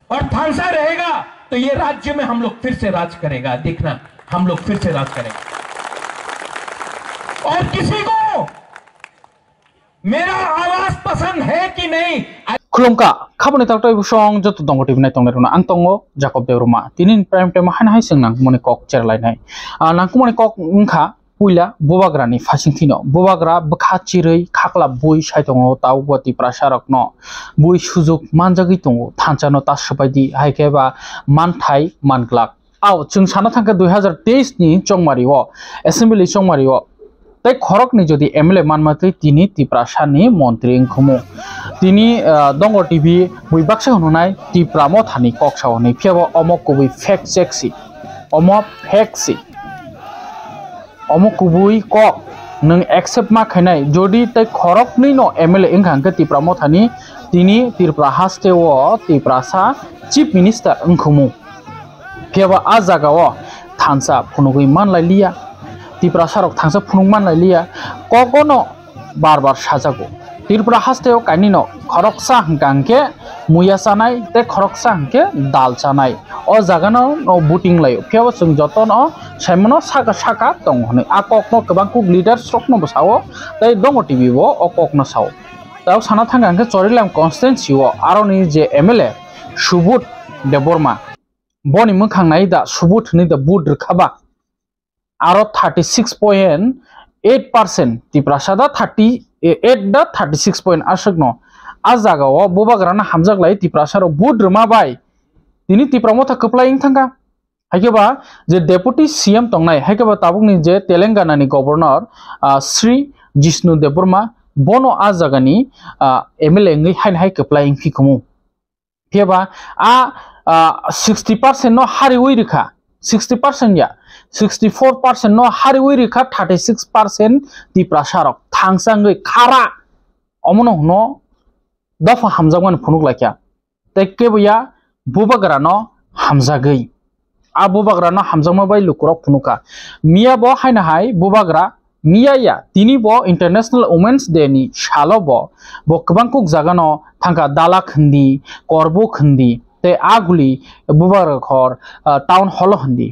और थानसा रहेगा तो ये राज्य में हम लोग फिर से राज करेगा। देखना, हम लोग फिर से राज करेंगे और किसी को मेरा आवाज पसंद है कि नहीं। खुलुमका खाबने ताकतै बुसं जत दंग टिबनाय तंगनायरुना आं तंगो जाकब देवरमा तिनि प्राइम टाइम हाय हाय जों नांगमने कक चेरलायनाय नांगमने कक उंखा पुइला बोबाग्रानि फासिंथिनो बोबाग्रा बखा चिरै खाखला बुइ साइतंगो ताउगति प्रासारकनो बुइ सुजुग मानजागै तंगो थानचानो तासबायदि हायकेबा मानथाय मानग्लाक आव जों साना थांखा 2023 नि चंमारिओ एसेम्बली चंमारिओ तै खरकनि जदि एमएलए मानमाथै तिनि तिप्रासानि मन्त्रि ओंखुमु तिनि दंग टिभि बुइ बाक्सा होनुनाय तिप्रामो थानि कक्सावनि फियाबो अमक कुबुइ फेक सेक्सी अमक फेक्सी अमक कुबुइ कक नों एक्सेप्ट मा खैनाय जदि तै खरकनि न एमएलए ओंखांखो तिप्रामो थानि तिनि तिरप्रा हास्टेओ तिप्रासा चीफ मिनिस्टार ओंखुमु फियाबो आ जागाव थानसा फुनुगै मानलायलिया तिप्रा सारक थांसा फुनुग मानलायलिया ककनो बार बार साजागो तिरप्रा हास्टेओ कानिनो खरकसा हंकांके मुया सानाय ते खरकसा हंके दाल सानाय ओ जागानो न बुटिं लायो फियाबो जों जतनो साइमनो साका साका दं हनै आ ककनो गोबां कुक लिडार स्ट्रकनो बसावो तै दंग टिभिबो अ ककनो साव ताव साना थांगांके चरिलाम कन्स्टिट्युएन्सिओ आरोनि जे एमएलए सुबुत देबबर्मा बनि मोखांनाय दा सुबुत नि दा बुद रखाबा आरो 36.8% तिप्रासादा 38 दा 36 पॉइंट आसगनो आ जागाव बोबाग्राना हामजागलाय तिप्रासारो बुद रमाबाय तिनि तिप्रामथा कप्लायिं थांगा हायकेबा जे डेपुटी सीएम तंनाय हायकेबा ताबुकनि जे तेलेंगानानि गवर्नर श्री जिष्णु देबबर्मा बनो आ जागानि एमएलए ngै हाय हाय कप्लायिं फिखमु फियाबा आ 60% नो हारिवै रेखा 60% या 64% नो हारिवै रेखा 36% तिप्रासारक थांसांगै खारा अमनो हनो दफा हामजागमान फुनुग लायख्या तेकेबया बुबाग्रानो हामजागै आ बुबाग्रानो हामजामा बाय लुकुरक फुनुका मिया बो हायना हाय बुबाग्रा मिया या तिनि बो इंटरनेशनल वुमेन्स डे नि सालो बो गोबां कुक जागानो थांका दाला खंदी करबो खंदी ते आगुली बुबाग्रा खर टाउन हॉल हंदी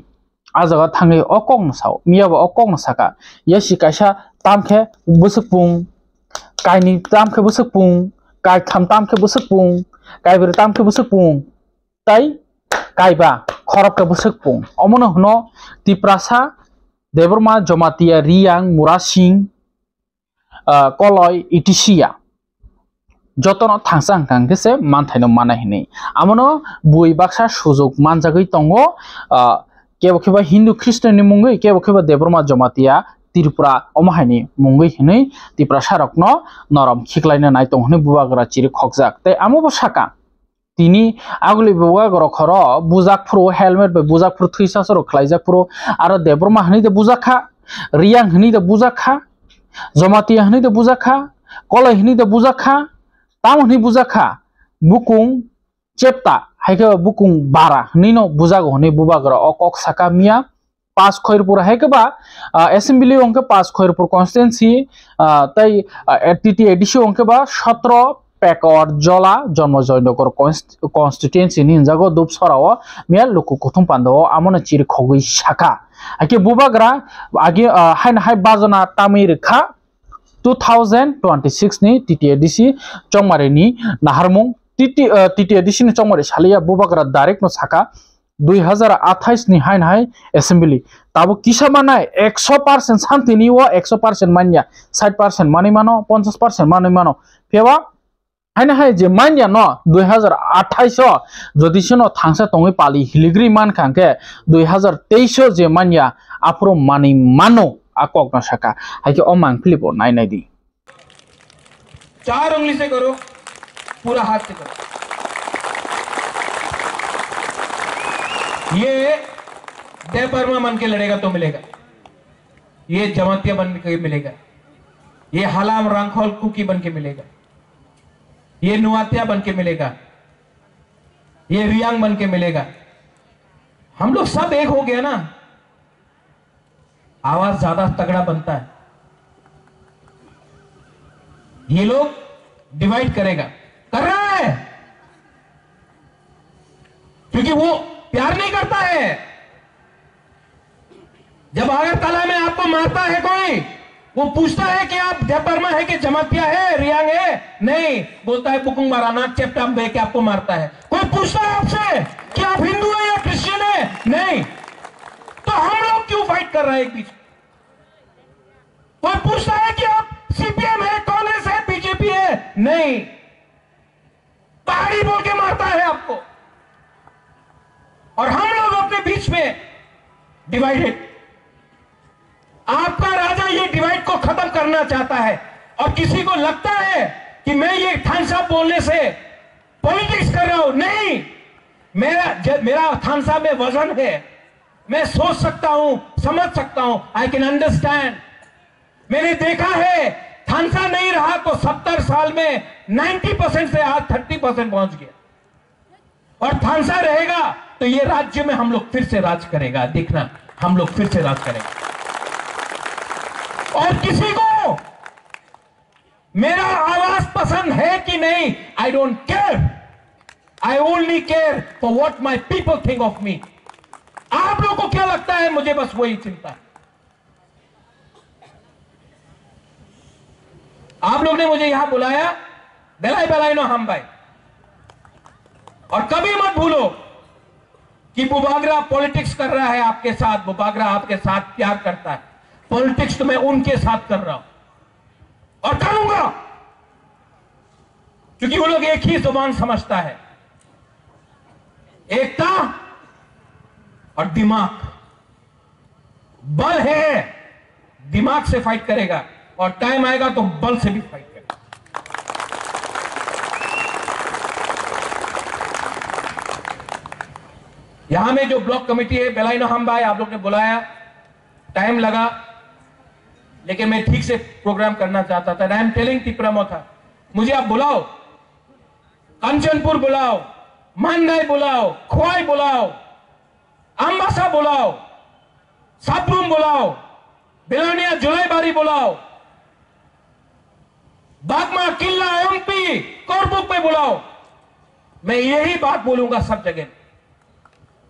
आ जागा थांगै अकंग साव मिया बो अकंग साका यसी कायसा तामखे बुसुपुं कायनि तामखे बुसुपुं काय खाम तामखे बुसुपुं कायबेर तामखे बुसुपुं ताई कायबा खरबके बुसुपुं अमनो हनो तिप्रासा देबबर्मा जमातिया रियां मुरासिं कलय इटिसिया जतनो थांसा हंकांकेसे मानथायनो मानायहैनै आमनो बुइ बाक्सा सुजुग मानजागै तंगो केबो केबा हिंदू ख्रिस्टाननि मुंगै केबो केबा देबबर्मा जमातिया त्रिपुरा अमाहायनि मुंगै हनै तिप्रा सारकनो नरम खिखलायनो नाय तंहनै बुबाग्रा चिरि खकजाक तै आमोबो साका तिनि आगुलि बुबाग्रा खर बुजाकफ्रो हेलमेट बे बुजाकफ्रो थैसासरो खलायजाकफ्रो आरो देबबर्मा हनै दे बुजाखा रियां हनै दे बुजाखा जमातिया हनै दे बुजाखा कलय हनै दे बुजाखा ताम हनै बुजाखा बुकुं चेप्ता हायके बुकुं बारा हनैनो बुजागो हनै बुबाग्रा अकक साका मिया पास खैरपुर हायकेबा एसेम्बली अंके पास खैरपुर कन्स्टिट्युएन्सी तै टीटी एडिसी अंकेबा 17 पेकर जला जन्म जयनगर कन्स्टिट्युएन्सी नि हिंजागो दुबसराव मिया लुकु कुथुम पांदो आमनो चिर खगै साका हायके बुबाग्रा आगे हायना हाय बाजना तामिरखा 2026 नि टीटी एडिसी चंमारिनि नाहारमुं टीटी एडिसी नि चंमारि सालिया बुबाग्रा डाइरेक्ट नो साका 2028 नि हायना हाय एसेम्बली ताबो किसा मानाय 100% शांतिनि वो 100% मानिया 60% मानि मानो 50% मानि मानो फेवा हायना हाय जे मानिया न 2028 जदिसनो थांसा तंगै पाली हिलिग्रि मान खांके 2023 जे मानिया आप्रो मानि मानो आकक न सका हायके ओ मांग फिलिपो नाय नाय दी 4 उंगली से करो, पूरा हाथ से करो। ये देबबर्मा बन के लड़ेगा तो मिलेगा, ये जमातिया बन के मिलेगा, ये हलाम रांखोल कुकी बन के मिलेगा, ये नुआतिया बन के मिलेगा, ये रियांग बन के मिलेगा। हम लोग सब एक हो गया ना, आवाज ज्यादा तगड़ा बनता है। ये लोग डिवाइड करेगा, कर रहा है। क्योंकि वो प्यार नहीं करता है। जब अगरतला में आपको मारता है कोई, वो पूछता है कि आप देवबर्मा है कि जमातिया है, रियांग है? नहीं, बोलता है बुकुंग मारा नाक चेपटा बे के आपको मारता है। कोई पूछता है आपसे कि आप हिंदू है या क्रिश्चियन है? नहीं। तो हम लोग क्यों फाइट कर रहे हैं एक बीच? कोई पूछता है कि आप सीपीएम है, कांग्रेस है, बीजेपी है? नहीं। पहाड़ी बोल के मारता है आपको, और हम लोग अपने बीच में डिवाइडेड। आपका राजा ये डिवाइड को खत्म करना चाहता है, और किसी को लगता है कि मैं ये थानसा बोलने से पॉलिटिक्स कर रहा हूं। नहीं, मेरा थानसा में वजन है। मैं सोच सकता हूं, समझ सकता हूं, आई कैन अंडरस्टैंड। मैंने देखा है थानसा नहीं रहा तो 70 साल में 90% से आज 30% पहुंच गया, और थानसा रहेगा तो ये राज्य में हम लोग फिर से राज करेगा। देखना, हम लोग फिर से राज करेंगे। और किसी को मेरा आवाज पसंद है कि नहीं, I don't care. I only care for what my people think of me. आप लोगों को क्या लगता है, मुझे बस वही चिंता है। आप लोग ने मुझे यहां बुलाया, बेलाई बेलाई नो हम भाई, और कभी मत भूलो कि बुबागरा पॉलिटिक्स कर रहा है आपके साथ। बुबागरा आपके साथ प्यार करता है। पॉलिटिक्स तो मैं उनके साथ कर रहा हूं और करूंगा, क्योंकि वो लोग एक ही जुबान समझता है, एकता और दिमाग। बल है, दिमाग से फाइट करेगा, और टाइम आएगा तो बल से भी फाइट करेगा। यहां में जो ब्लॉक कमेटी है, बेलाइनो हम भाई, आप लोग ने बुलाया, टाइम लगा, लेकिन मैं ठीक से प्रोग्राम करना चाहता था। आई एम टेलिंग तिपरामो था, मुझे आप बुलाओ, कंचनपुर बुलाओ, मानदाई बुलाओ, खोवाई बुलाओ, अम्बासा बुलाओ, साबरूम बुलाओ, बिलानिया जुलाईबारी बुलाओ, बागमा किला एमपी कोरबुक में बुलाओ। मैं यही बात बोलूंगा सब जगह,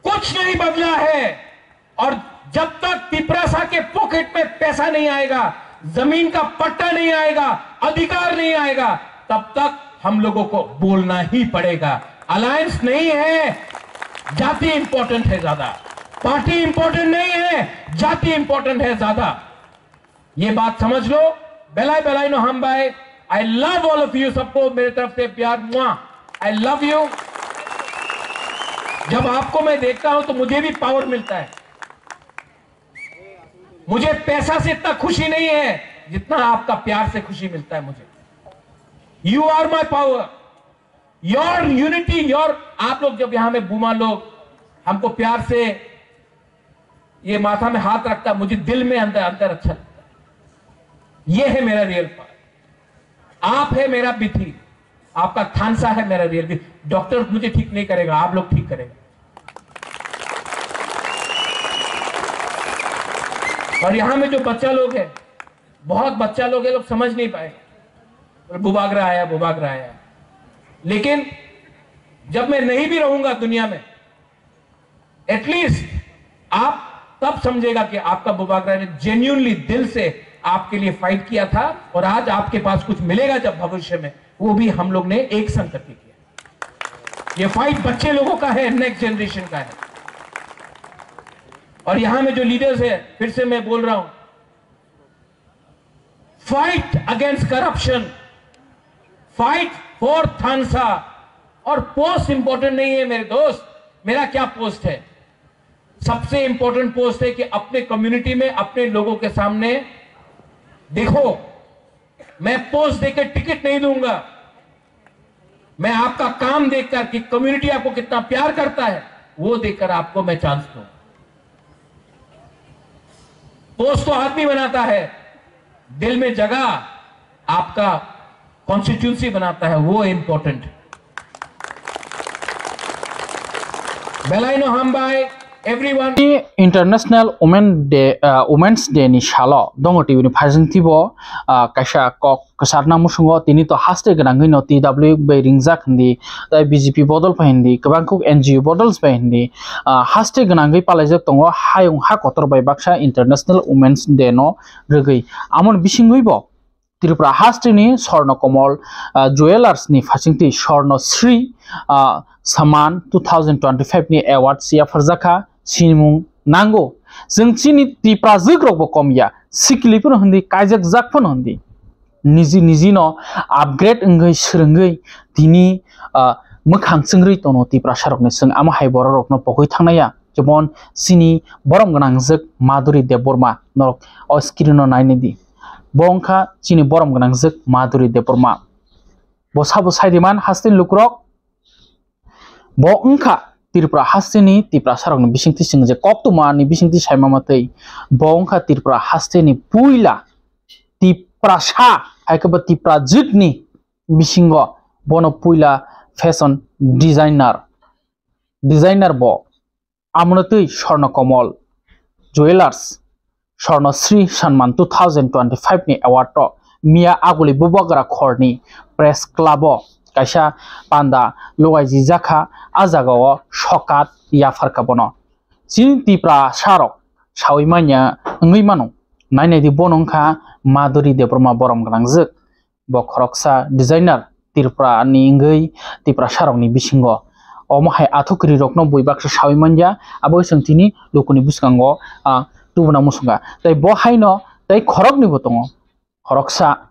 कुछ नहीं बदला है। और जब तक तिपरासा के पॉकेट में पैसा नहीं आएगा, जमीन का पट्टा नहीं आएगा, अधिकार नहीं आएगा, तब तक हम लोगों को बोलना ही पड़ेगा। अलायंस नहीं है, जाति इंपॉर्टेंट है ज्यादा, पार्टी इंपॉर्टेंट नहीं है, जाति इंपॉर्टेंट है ज्यादा। ये बात समझ लो। बेलाई बेलाई नो हम भाई, I love all of you, सबको मेरे तरफ से प्यार, मुआ, आई लव यू। जब आपको मैं देखता हूं तो मुझे भी पावर मिलता है। मुझे पैसा से इतना खुशी नहीं है जितना आपका प्यार से खुशी मिलता है मुझे। You are my power, your unity, your. आप लोग जब यहां में बूमा लोग हमको प्यार से ये माथा में हाथ रखता, मुझे दिल में अंदर अंदर अच्छा लगता है। ये है मेरा रियल पावर। आप है मेरा बिथी, आपका थानसा है मेरा रियल बिथी। डॉक्टर मुझे ठीक नहीं करेगा, आप लोग ठीक करेगा। और यहां में जो बच्चा लोग है, बहुत बच्चा लोग है, लोग समझ नहीं पाए, बुबागरा आया, बुबागरा आया। लेकिन जब मैं नहीं भी रहूंगा दुनिया में, एटलीस्ट आप तब समझेगा कि आपका बुबागरा ने जेन्युइनली दिल से आपके लिए फाइट किया था, और आज आपके पास कुछ मिलेगा जब भविष्य में, वो भी हम लोग ने एक संग करके किया। ये फाइट बच्चे लोगों का है, नेक्स्ट जनरेशन का है। और यहां में जो लीडर्स है, फिर से मैं बोल रहा हूं, fight against corruption, fight for थानसा। और पोस्ट इंपॉर्टेंट नहीं है मेरे दोस्त, मेरा क्या पोस्ट है? सबसे इंपॉर्टेंट पोस्ट है कि अपने कम्युनिटी में अपने लोगों के सामने देखो, मैं पोस्ट देकर टिकट नहीं दूंगा, मैं आपका काम देखकर कि कम्युनिटी आपको कितना प्यार करता है, वो देखकर आपको मैं चांस दूं। पोस्ट तो आदमी बनाता है, दिल में जगह आपका कॉन्स्टिट्यूंसी बनाता है, वो इंपॉर्टेंट है। बेलाइनो हम भाई, everyone. International Women's Day ni shalo dongo TV ni phajing tibo kaisa kok kasarna musungo tini to haste ganangui no TW by ringjak hindi tai BJP bodol pa hindi kabangkuk NGO bodols pa hindi haste ganangui palaijak tongo hayung ha kotor by baksa International Women's Day no rugui amon bisingui bo Tripura haste ni Swarna Komal Jewelers ni phajingti Swarna Sri Saman 2025 ni award sia farjaka sinimung nango जों चिनि Tripura जोग्रबो कमिया सिकिलिफोर होन्दि कायजक जाकफोन होन्दि निजि न upgrade ओंगै सोरंगै दिनि मोखां सोंग्रै तनो Tripura सरकने जों आमा हाय बर रकनो पखै थांनाया जबन सिनि बरम गनां जोग माधुरी देबबर्मा नरक अस्क्रिनो नायनेदि बंखा चिनि बरम गनां जोग माधुरी Debbarma बसाबो साइदिमान हास्तिन लुक्रक bo ongkha Tripura haste ni Tripura sarok ni bisingti singje koktuma ni bisingti saima matei bo ongkha Tripura haste ni puila Tripura sa haikaba Tripura jit ni bisingo bono puila fashion designer bo amnotei Swarna Komal Jewelers Swarna Sri Sanman 2025 ni award to Mia Aguli Bubagra Khorni Press Club kaisa panda logai jijaka ajagao sokat yafarka bono sin Tripura sarok sawimanya ngui mano nainai di bonongkha Madhuri Deborma borom grangjak bo khoroksa designer Tripura ni ngui Tripura sarok ni bisingo omohai athukri rokno boibaksa sawimanya abo sangtini lokoni buskango tubuna musunga tai bo haino tai khorok ni botongo khoroksa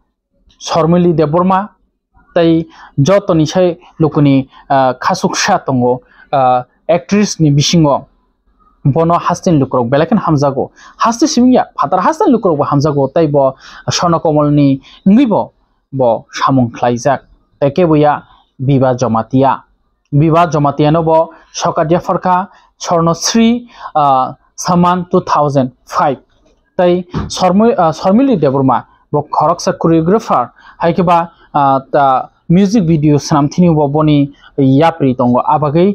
Sharmili Deborma tai jotoni sai lokoni khasuksa tongo actress ni bisingo bono hasten lukrok belakan hamjago haste simya phatar hasten lukrok bo hamjago tai bo Swarna Komal ni ngibo bo samung khlaijak tai keboya biba jamatia no bo sokadia farka Swarna Sri Saman 2005 tai Sharmili Deborma bo khoroksa choreographer haikeba ta music video snamthini bo boni yapri tongo abagai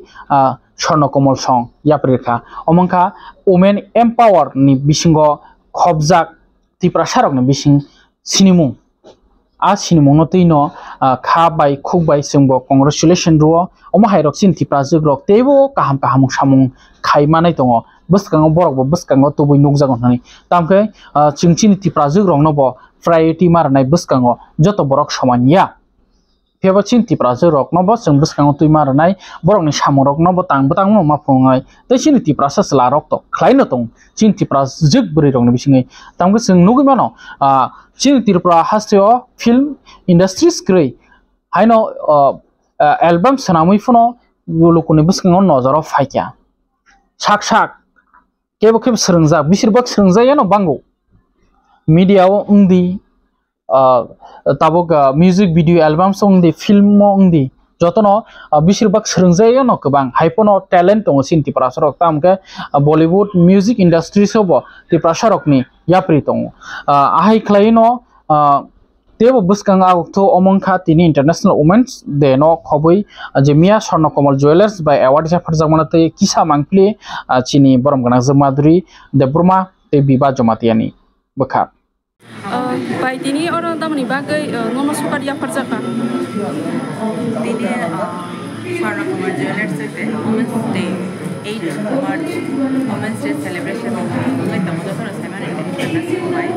Swarna Komal song yapri kha omangkha women empower ni bisingo khobjak Tripura sarok ni bising sinimung no tino kha bai khuk bai singbo congratulation ruo omahai rok sin Tripura jogrok tebo kaham samung khai manai tongo buskango borok bo buskango tubui nukjagon hani tamke chingchini Tripura jogrok no bo priority marnai buskango joto borok samanya Peba chin Tripura jogrok no bo sing buskango tui marnai borok ni samorok no bo tang no mapungai tai chin Tripura sasla rok to khlaino tong chin Tripura jog buri rok ni bisingai tamke sing nugui mano chin Tripura hasteo film industry skrei haino album sanamui phono lokoni buskango nojaro faikya sak kebo srungjak bisirbak srungjaya no bango media o ungdi tabok music video album song di film mo ungdi jotono bisirbak srungjaya no kobang haipono talent tongo sin Tripura sarok tamke Bollywood music industry sobo Tripura sarok ni yapri tongo ahai khlaino tebo buskang agto omongkha tini International Women's Day no khobui jemia Swarna Komal Jewelers by award jafarjakmanate kisa mangpli chini borom gana Madhuri Deborma te biba jomatiani bakha by tini oro damni bagai nono sukar yafarjaka tini Swarna Komal Jewelers Women's Day 8 March Women's Day celebration like the mother of Simon International by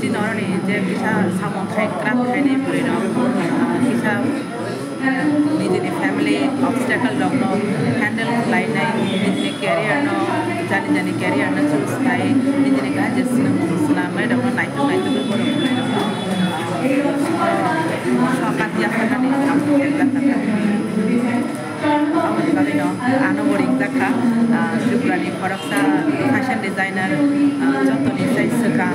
Chinorani je kisa samong khai kram khai puri no kisa nijini family obstacle dog no handle line nai nijini career no jani career no choose nai nijini ka jesna musna mai dog nai to boro sakat ya sakani amku ekta ano boring zakha Tripurani khoroksa fashion designer jotoni sai saka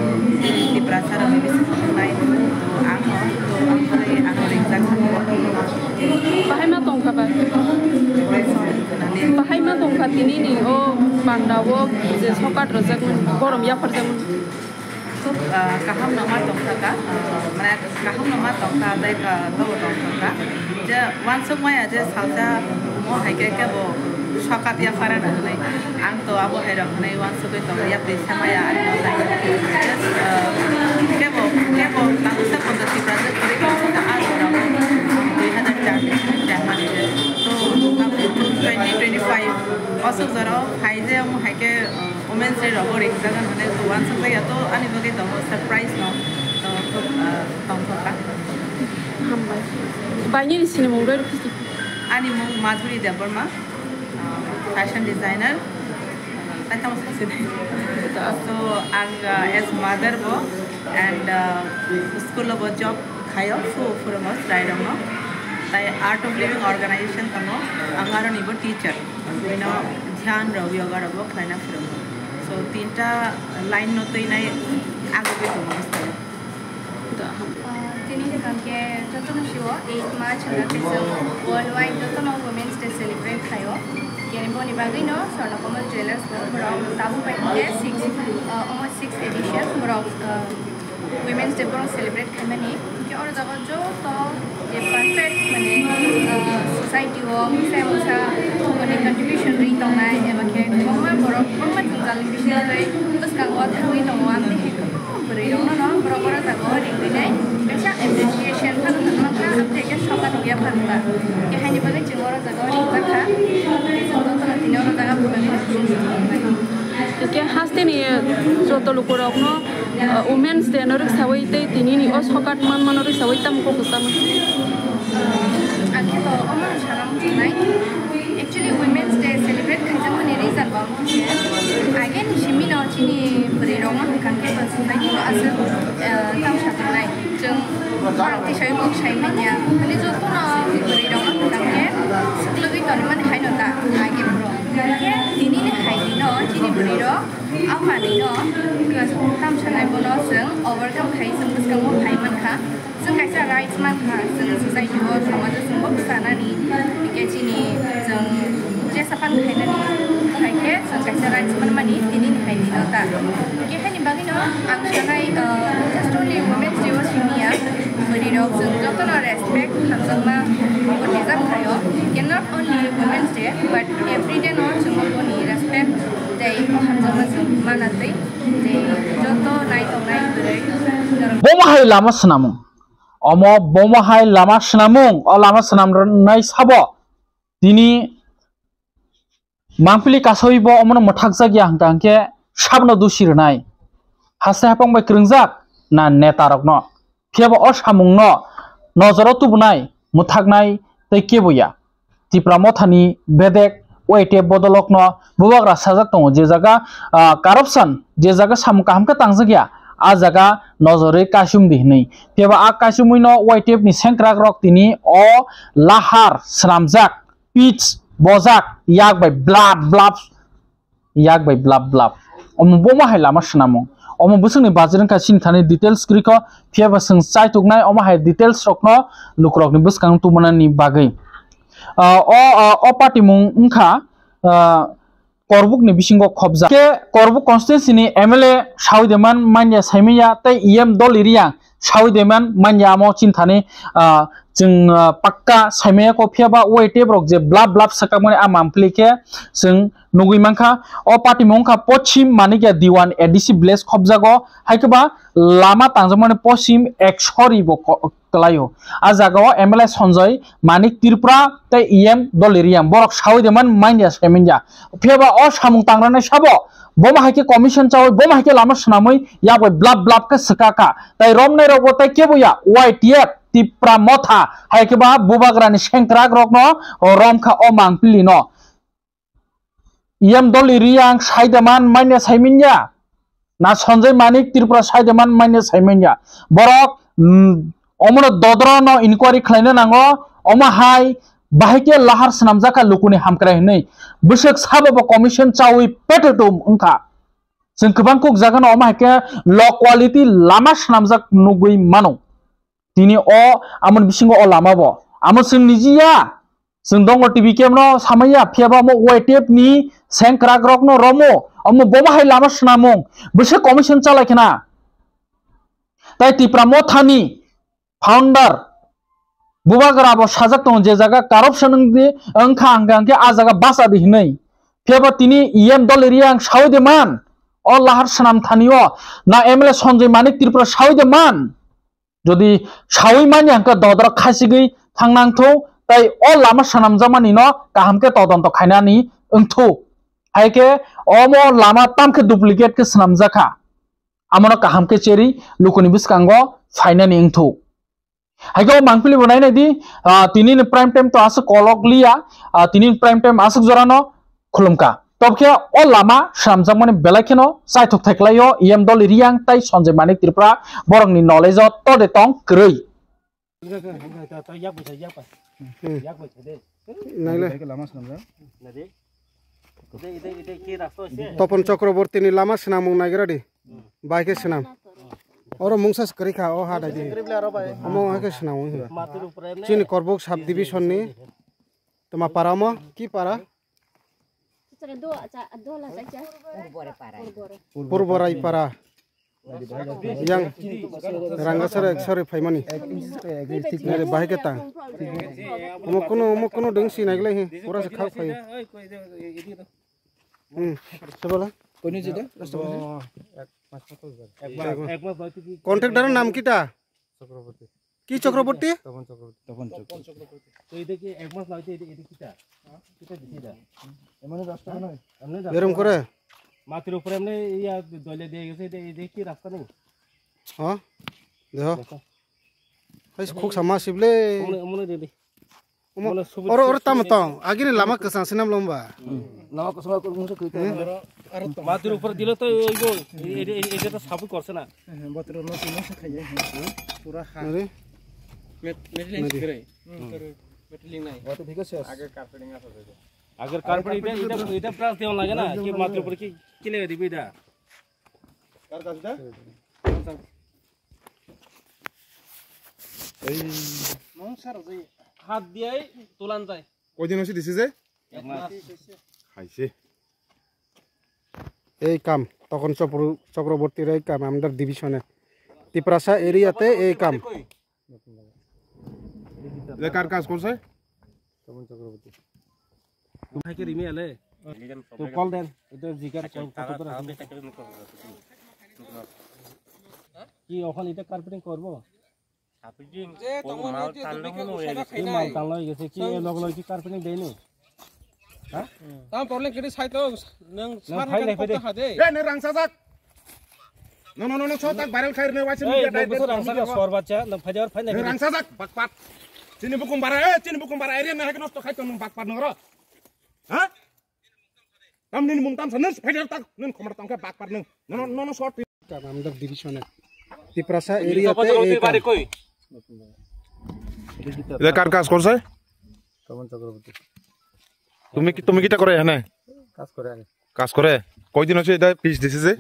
Tripura sarok ni bisinai boring zakha bahai ma tongkha tini ni o pandawo je sokat rojak borom yafarjak kaham nama tongkha ka mane kaham nama tongkha dai ka to tongkha J Wansuk Maya J salsa मो हाइके के बो सकात या फारा नहनै आं तो आबो हेरखनै वानसुक तो या प्रेसा माया आरो केबो तांसा पद्धति प्राजे करे का आरो 2004 जामानि तो 2025 असुक जरो हाइजे मो हाइके वुमेन्स डे रबो रेखजागन माने तो वानसुक या तो आनि बगे दङ सरप्राइज न तो तंथका हामबाय बायनि सिनेमा उराय रुखि आनि मु माधुरी Debbarma fashion designer so ang as mother bo and school bo job khayo for most right no tai art of living organization tamo angaro nibo teacher dhyan raw yoga rabo khaina from so tinta line no toi nai ago be to tini dekan ke jotono shiwo 8 March hangate worldwide jotono women's day celebrate khayo kene boni bagai no Swarnakomal Jewelers borok tabu paite 6 edition borok women's day borok celebrate khaimani ke or jaga jo to je perfect mane society o musa mane contribution ri tongnai eba ke mama borok mama tungal bisna dai bus ka wa thui tongwan te beri no borok borok jaga ri nai bisa appreciation kan maka apteke shokat dia pharta ke hani bagai jengor jaga ri taka ke haste ni joto lukurok no women's day no rik sawai te tini ni os hokat man man rik sawai tam ko kusam ake to omar charam nai actually women's day celebrate khajam ni reason ba again shimi no chini bri roma kan ke ba sunai ko asal tam shat nai jeng orang ti sai bok sai manya ani joto no bri roma kan ke seklogi to man khai no ta age bro ke tini ni khai ni no chini bri ro apa ni no ke tam sanai bono seng overcome khai seng bus kamu khai man kha seng kaisa rights man kha seng society ho samaj seng bok sana ni ke chini jeng je sapan khai na ni khai ke seng kaisa rights man mani tini ni khai ni no ta ke hani bagi no ang sanai just only women's day was simia bri ro seng joto no respect hamsang ma organization khayo ke not only women's day but every day no seng boni respect day hamsang ma seng manatei day joto nai tong nai bri bomahai lama senamung omo bomahai lama senamung o lama senam nai sabo tini mangpili kasoi bo omono mothak jagya hangtangke sabno dusir nai hasta hapang bai krungjak na netarok no phebo o samung no nojoro tubunai muthaknai tei keboya tipra mothani bedek oite bodolok no bubagra sajak tongo je jaga corruption je jaga samung kahamka tangjagya a jaga nojore kasum dihnei phebo a kasumui no oite ni senkrak rok tini o lahar sramjak pitch bojak yak by blab omo boma hai lama shnamung omo busungni bazirang ka sin thani details kriko pheba sung chai tuknai omo hai details rokno lukrok ni buskang tumanani bagai o party mung ungkha korbuk ni bisingo khobja ke korbuk constituency ni MLA Saudeman manya saimiya tei EM dol iriya Saudeman manya mo chinthani jeng pakka saimiya ko pheba oite brok je blab sakamani amampli ke jeng nugui mangkha o party mungkha pochim manigya diwan ADC village khobjago haikeba lama tangjamani pochim ekshori bo klayo a jagao MLA Sanjay Manik Tripura tei EM Doliriam borok Saudeman manya saimiya pheba o samung tangrane sabo boma haike commission chawai boma haike lama snamui yabai blab ka sakaka tai romnai rogo tai keboya YTF Tripura motha haikeba bubagrani senkrak rokno romkha o mangpili no EM Doliriang Saudeman manya saimiya na Sanjay Manik Tripura Saudeman manya saimiya borok omono dodro no inquiry khlaina nango oma hai bahike lahar snamjaka lukuni hamkrai nei busuk sababo commission chawi petetum ungkha जों गोबां cook जागोन अमा हाके low quality lama snamjak nugui mano tini o amon bisingo o lama bo amon जों निजिया जों दङ TV केमनो सामैया faba मो वेटेप नि सेंक्राक रक नो रमो अमो बमा हाय लामा स्नामं बिसे कमिशन चालायखना ताइ तिप्रा मोथानि founder bubagra bo sajak tong je jaga corruption di angkha angke a jaga basa di hinai pheba tini em dol riang saudi man o lahar sanam thanio na MLA Sanjay Manik Tripura saudi man jodi sawi mani angka dodra khasigei thangnangtho tai o lama sanam jamani no kahamke todonto khainani angtho haike omo lama tamke duplicate ke sanam jaka amano kahamke cheri lukuni biskango fainani angtho haike o mangpili bonai na di tinin prime time to asuk kologlia tinin prime time asuk jorano khulumka tobke o lama sanam jamani belakheno saitok thaklayo em dol riang tai Sanjay Manik Tripura borongni knowledge to de tong krei Tapan Chakraborty নি লামা সেনাম নাগিরা দি বাইকে সেনাম ওর মুংসাস করি খা ও হাডাই দি আমো হাকে সেনাম চিনি করবক sub division নি তোমা পারাম কি পারা পূর্বরাই পারা yang rangasara sore faimani nare bahike ta mokono dengsi nagle hi pura se khak phai sebola koni jida contractor নাম কিটা চক্রবর্তী কি চক্রবর্তী তপন চক্রবর্তী তো এটা কি এক মাস লাগতে এটা কিটা কিটা দিছিলা এমন 10 টাকা নয় আমনে এরকম করে মাটির উপরে আমনে ইয়া দলে দিয়ে গেছে এটা কি রাস্তা নেই হ্যাঁ দেখো এই খুব সামাসিবলে মনে দে দে और तम तो आगे ने लामा कसा सिनाम लंबा लामा कसमा को मुसे कइते अरे मातिर ऊपर दिले तो ओइगो एटा तो साबु करछ ना बतर न तिनो से खाइ जाय पूरा हा अरे मेटलिंग करे मेटलिंग নাই वो तो ठीक है आगे कार्पेटिंग আছে अगर कार्पेटिंग এটা প্লাস দেও লাগে না কি মাतिर ऊपर কি লাগে দিবি এটা কার কাজটা এই নন স্যার যাই হাত দিয়াই তোলান যায় কয়দিন হইছে দিছে যে এক মাস খাইছে এই কাম তখন চক্রবর্তীর এই কাম আমাদের ডিভিশনে তিপ্রাসা এরিয়াতে এই কাম এ কার কাজ করছে তখন চক্রবর্তী তুমি কি রিমি আলে তো কল দেন এটা জিকার কত করে কি ওখানে এটা কার্পেটিং করব কার্পেটিং মাল টানলো গেছে কি লগলো কি কার্পেটিং দেইনি হ্যাঁ তাম প্রবলেম কেটে সাইতো নং সার কত হাদে এ নে রাংসা যাক নো নো নো ছো তাক ভাইরাল খাইর নে ওয়াইছে মিডিয়া ডাইরেক্ট রাংসা সর বাচ্চা ন ফাজার ফাই না রাংসা যাক বাকপাত চিনি বুকুম বারা এরিয়া না হেক নষ্ট খাইতো নং বাকপাত নর হ্যাঁ তাম নিন মুমতাম সনস ফাজার তাক নন খমর তামকে বাকপাত নং নো নো নো শর্ট আমাদের ডিভিশনে তিপ্রাসা এরিয়াতে এই বারে কই এটা কার কাজ করছে তপন চক্রবর্তী তুমি কিটা করে এখানে কাজ করে কয়দিন হচ্ছে এটা পিস দিছে যে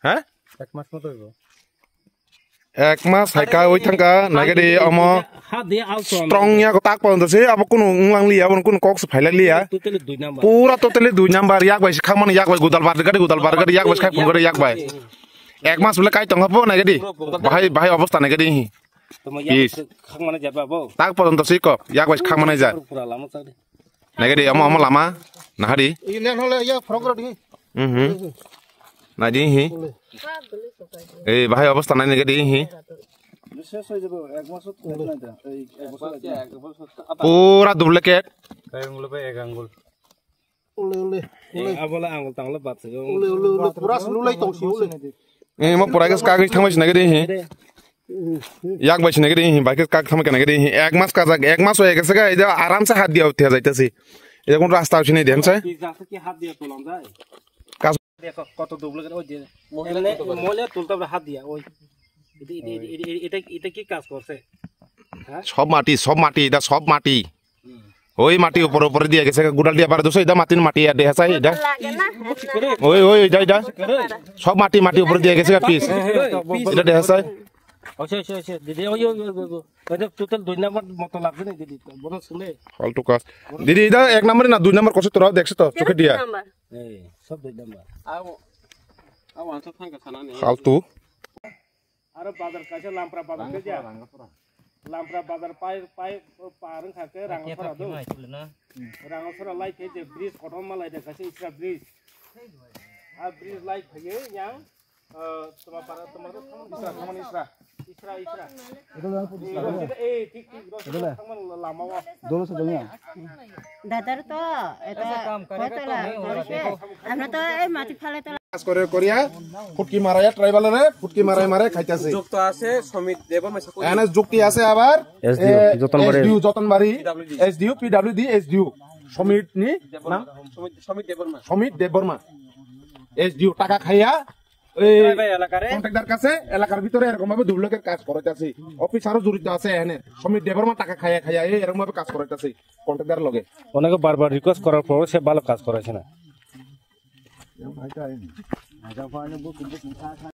হ্যাঁ এক মাস মতো হইব এক মাস হাইকা ওই থাকা নাগেরে অম স্ট্রং ইয়া তাক পন্দছে আব কোন উংলাংলি আব কোন কক্স ফাইলালিয়া পুরা টোটালি 2 নাম্বার ইয়াক বাইস খামন ইয়াক বাই গুদালবার গাড়ি ইয়াক বাইস খাই ফোন করে ইয়াক বাই এক মাস বলে কাই তংহাবো নাগেদি বাহাই অবস্থা নাগেদি হি পিস খামনে যাবাবো তাক পর্যন্ত সিক ইয়াক বাইস খামনে যা নাগেদি অম লামা নাহারি ইলেন হলে ইয়া ফ্রগর দি নাদি হি এই বাহাই অবস্থা নাই নাগেদি হি শেষ হই যাব এক মাসত না দা এই এক বছর পুরা ডুপ্লিকেট কাই আঙ্গুল পে এক আঙ্গুল উলে আবলা আঙ্গুল তাঙ্গুল বাতছে উলে পুরা লুলাই তংসি উলে ए म पुरागस कागज थमस नगदे हि याक बाइस नगदे हि बाइक काग थम के नगदे हि एक मास का एक मास होय गेसे इदा आराम से हाथ दिया उठे जाइतासी ए कोन रास्ता उठे नै देन छै जासे की हाथ दिया तोलम जाय काज देखो कत डुप्लिकेट ओ जे मोले तुलता हाथ दिया ओই এটা কি কাজ করছে হ্যাঁ সব মাটি এটা সব মাটি ওই মাটি উপর দিয়ে গেছে গুড়াল দিয়া পারে দোস এটা মাটি আর দেখাছে এটা ওই এটা সব মাটি উপর দিয়ে গেছে পিস এটা দেখাছে আচ্ছা দিদি ওই এটা টোটাল 2 নাম্বার মতো লাগবে না দিদি বড় শুনে ফালতু কাজ দিদি এটা 1 নাম্বার না 2 নাম্বার কষ্ট তোরা দেখছ তো চোখে দিয়া এই সব 2 নাম্বার আও আনছো থাকা ছানা নেই ফালতু আরে বাজার কাছে লামপ্রা বাজার কে যা लामफ्रा बाजार पाय पारं खाके रांगफोरा दं रांगफोरा लाइट जे ब्रिज खटम मालाय दे गासै इस्रा ब्रिज आ ब्रिज लाइट फैयो यां तमा पारा तमा इस्रा खामानि इस्रा ए ठीक थांमान लामावा दोलो से दोनिया दादार तो এটা কতলা আমরা তো এই মাটি ফালে তো কাজ করে করিয়া ফুটকি মারায়া ট্রাইবালরে ফুটকি মারায় খাইতাছে যুক্ত আছে সমিত দেবর মাসা এনএস যুক্তি আছে আবার এসডিউ যতনবাড়ি এসডিউ পিডব্লিউডি এসডিউ সমিত নি নাম সমিত দেববর্মা এসডিউ টাকা খাইয়া এই কন্ট্রাক্টর কাছে এলাকার ভিতরে এরকম ভাবে দুর্লকের কাজ করাইতাছে অফিসারও জড়িত আছে এখানে সমিত দেববর্মা টাকা খাইয়া এরকম ভাবে কাজ করাইতাছে কন্ট্রাক্টর লগে অনেকে বারবার রিকোয়েস্ট করার পর সে ভালো কাজ করেছে না